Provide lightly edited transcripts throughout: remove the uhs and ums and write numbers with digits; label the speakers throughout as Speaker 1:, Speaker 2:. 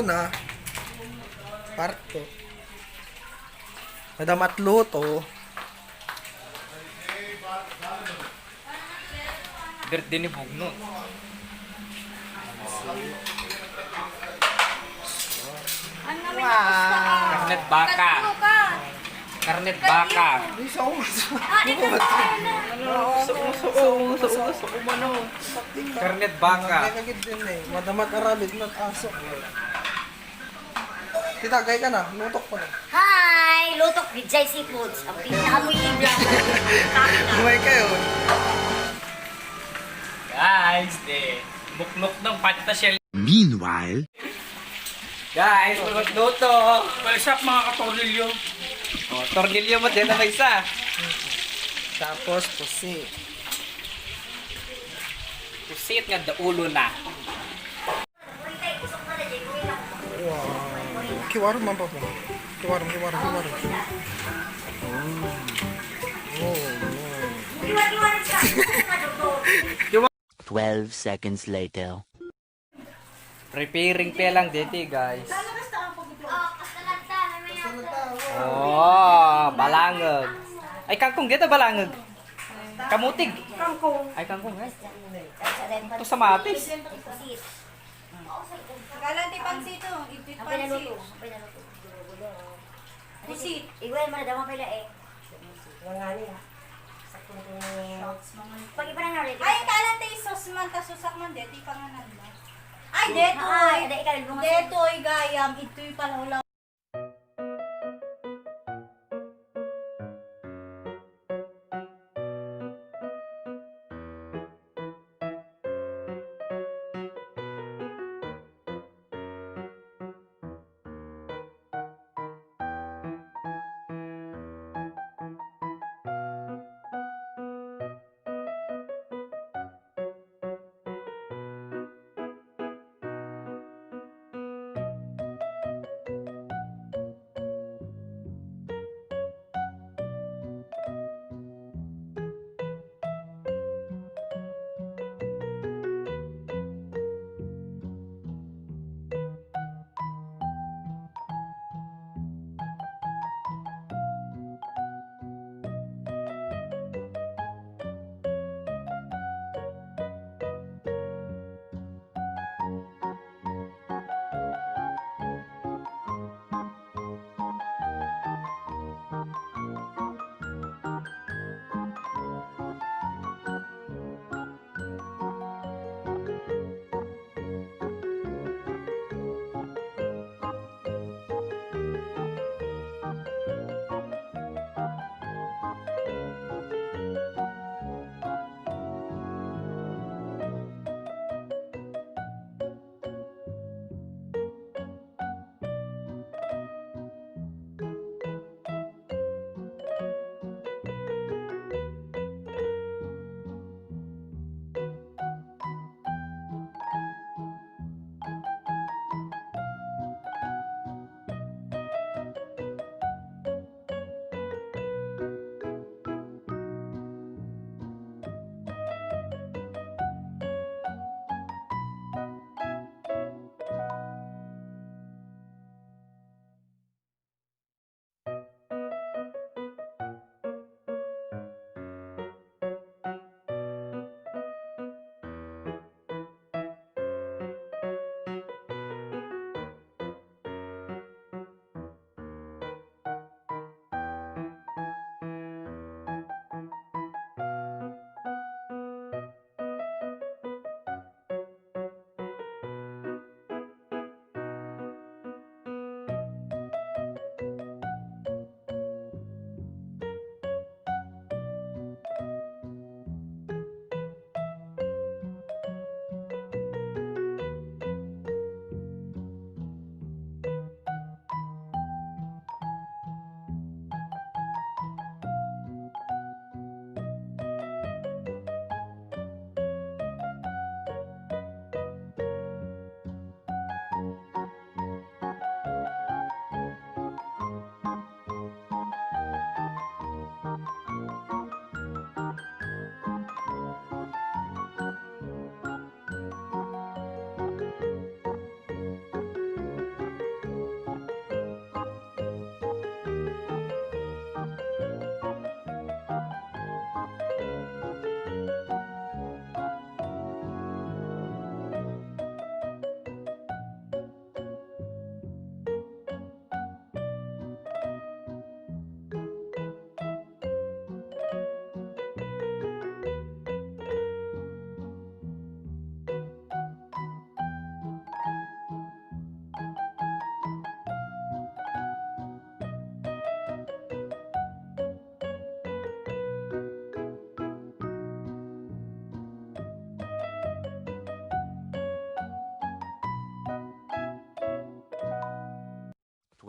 Speaker 1: muna. Parto. Madamat luto.
Speaker 2: Birthday ni Bugno.
Speaker 3: Ano namin nakasta ka?
Speaker 2: Karnet baka.
Speaker 3: Katlo ka.
Speaker 2: Karnet baka.
Speaker 1: Isa ko.
Speaker 3: Ikaw tayo na.
Speaker 2: Karnet baka.
Speaker 1: Nagagid din eh. Madamat arabid na aso. Tita, gay ka na. Lutok pa na.
Speaker 3: Hi! Lutok with Jai Seafoods. Ang pinakamuyin lang.
Speaker 1: Buhay kayo.
Speaker 2: Guys, buknok ng pata shell.
Speaker 4: Meanwhile,
Speaker 2: Guys, magluto.
Speaker 5: Palsap mga katornilyo.
Speaker 2: Oh, tornilyo mo din na may isa.
Speaker 1: Tapos, pusi.
Speaker 2: Pusit nga daulo na.
Speaker 1: Wow. Kiwarum man pa po. Kiwarum. Oh, no.
Speaker 3: Iwan-iwan sa
Speaker 4: 12 seconds later.
Speaker 2: Preparing pa lang dito, guys.
Speaker 3: Oh,
Speaker 2: Oh, balangag. Ay, kangkong dito balangag. Kamutig.
Speaker 3: kangkong.
Speaker 2: Ay, kangkong, guys. Ito sa matis.
Speaker 6: Galanti pansito, ipit
Speaker 3: Ang
Speaker 6: pansit.
Speaker 3: pinaluto. Ang pinaluto.
Speaker 6: Pusit.
Speaker 3: Igual mo na daw pala eh. Pag iba na ulit.
Speaker 6: Ay, kalanti sos man, tasusak man, deti panganan ba? Ay, detoy.
Speaker 3: Ay, ada ikaw yung mga
Speaker 6: Detoy, gayam, ito'y palawlaw.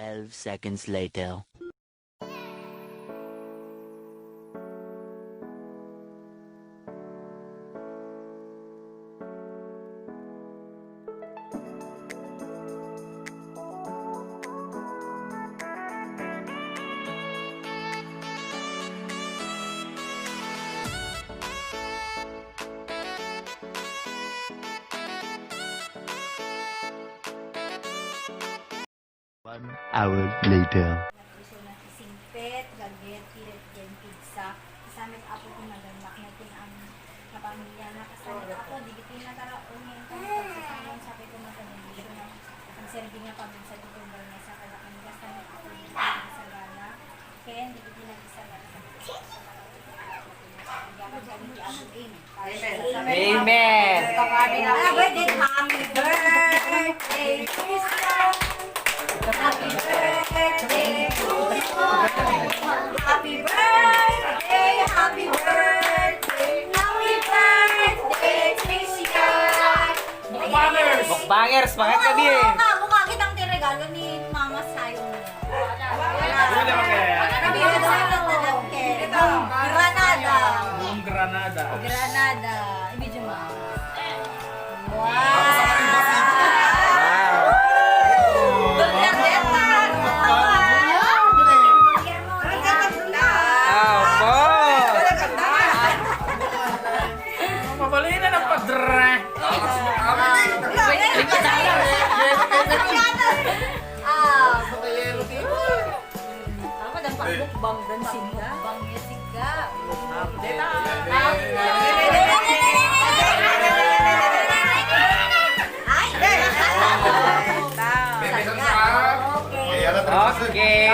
Speaker 4: 12 seconds later. One hour later.
Speaker 6: Puso na singpet, gageti, then pizza. Kasamit ako kung nagamak na ito ang napamilya na kasamit ako. Digitin na karaon ngayon kung pagsasamon sa ko magkabili ko na ang serving na pamilya sa dito ba niya sa kalakan. Kasamit ako digitin na sa gala. Ken, digitin na sa gala.
Speaker 2: Amen.
Speaker 6: Happy birthday to you. Happy birthday to you. Happy birthday, happy birthday, happy birthday, Tricia.
Speaker 5: Banners!
Speaker 2: Mukbangers, mga kami eh.
Speaker 6: Mukha kitang tiregalo ni Mama Sayo.
Speaker 2: Wala ba kaya?
Speaker 6: Ito, Granada.
Speaker 5: Buong Granada.
Speaker 6: Granada. Ibigay mo. Wow.
Speaker 5: Mabali na ng padre.
Speaker 2: Okay.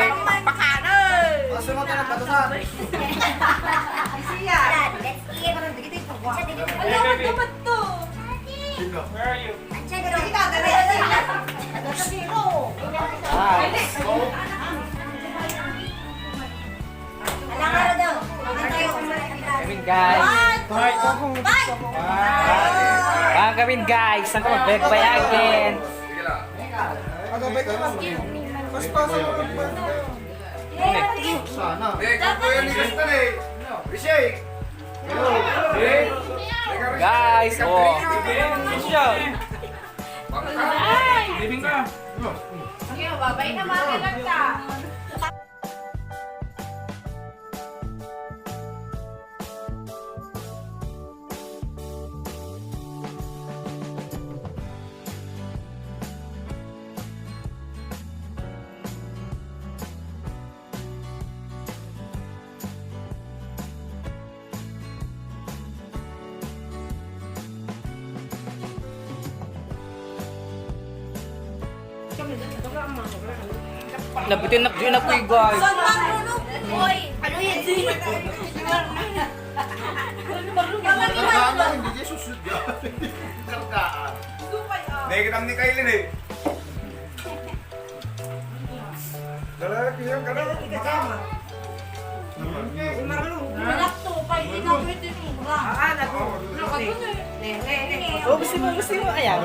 Speaker 5: Where are you?
Speaker 2: Kami guys. Mga kami guys. Saan ka magbayagin? Guys, oh.
Speaker 5: Living ka.
Speaker 2: Nabitin na yun ako guys.
Speaker 6: Ano yan?
Speaker 7: Negative ni Kailin eh. Lalaki yung kanal.
Speaker 2: Oh, gusto mo. Ayan.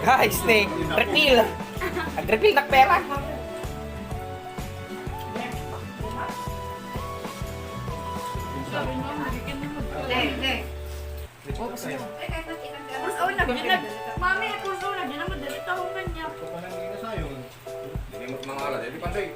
Speaker 2: Guys, Nick, refill. Nag-refill na pera.
Speaker 6: Mami, puso na dyan ang madali taong kanya.
Speaker 7: Hindi mo mangala, jadi pandai.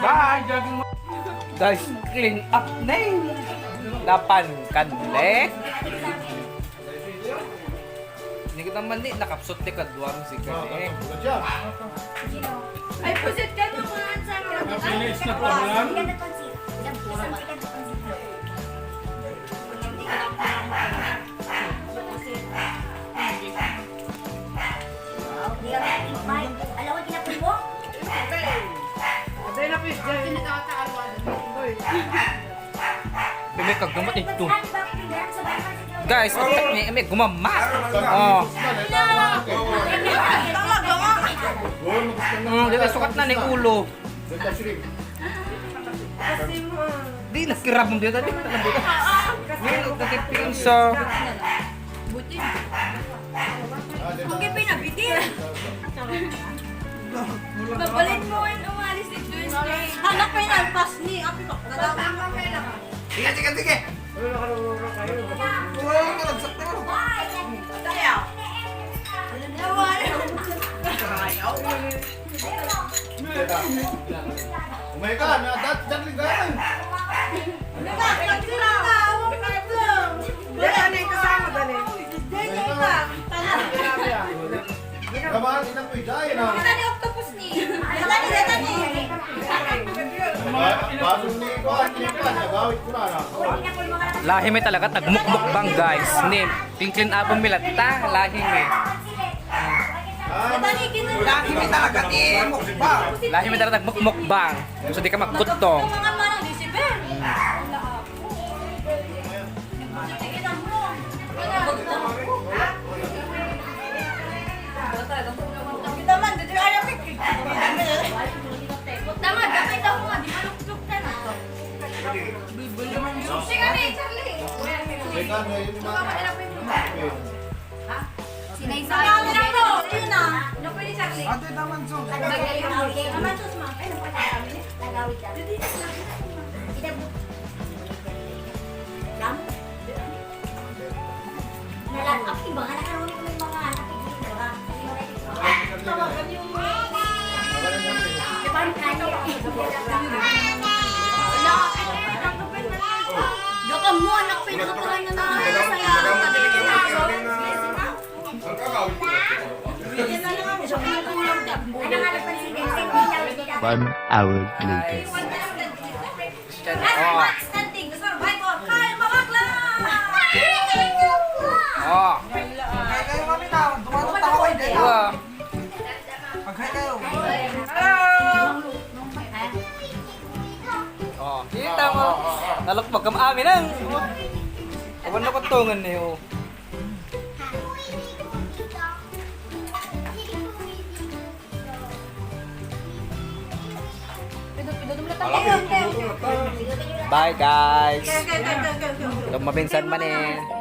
Speaker 5: Bye, jogging mo.
Speaker 2: Guys, clean up na yun. Lapan kanle. Hindi kita man di nakapsot ni kadwang si kani.
Speaker 6: Ay, pusit ka naman sa mga.
Speaker 5: Finish na pa lang.
Speaker 6: Alam mo, kinapin mo?
Speaker 2: Bebe kag gumat ito. Guys, may gumama. Oh. Dito sukat na ni ulo. Di nakirabong dia tadi. Milog na tipin sa...
Speaker 6: Pagkipin na, bitin. Babalin mo yung umalis ni Tuesday. Anak pa yung alpas ni. Api ko. Nadama ka pa yun.
Speaker 1: Sige. Wala ka nagsak na ako.
Speaker 6: Tayo.
Speaker 7: Umay ka, datling ka yan. Kamaan, inang ko idayin ha. Basong ni ko, kinipan, nagawit ko na na.
Speaker 2: Lahi may talaga tagmukmukbang guys. Hindi, clean up ang milata. Lahi may.
Speaker 1: Lagi may talaga din. Mukbang.
Speaker 2: Lahi may talaga tagmukmukbang. So di ka magkutong.
Speaker 7: Umay ka, may yun naman.
Speaker 6: Sinay sa akin lang to. Ayun na. Ano pwede Charlie?
Speaker 1: Ate naman so.
Speaker 6: Naman sus ma. Ay,
Speaker 3: Nagawit daw. Damo. Nalalak, iba ka nakaroon ko ng mga nakikita, diba?
Speaker 6: tawagan yung
Speaker 3: Diba, kanya?
Speaker 6: wala. Nagtupin na lang. Gaka mo, anak, pinatutuhan na naman sa saya.
Speaker 7: Ang kagawit ko.
Speaker 6: Yan na lang. Siya pinatulog na.
Speaker 3: Ano nga napansin din?
Speaker 4: 1 hour later.
Speaker 2: Oh.
Speaker 6: Standing, survivor, kaya mabakla!
Speaker 2: Oh.
Speaker 1: Maghay kayo kami na. Dumatot ako kayo dito.
Speaker 2: Wow.
Speaker 1: Maghay kayo.
Speaker 2: Oh, kita mo. Nalukpag kam amin ang. Awan na kutungan niyo. Bye guys. Lumabinsan man eh.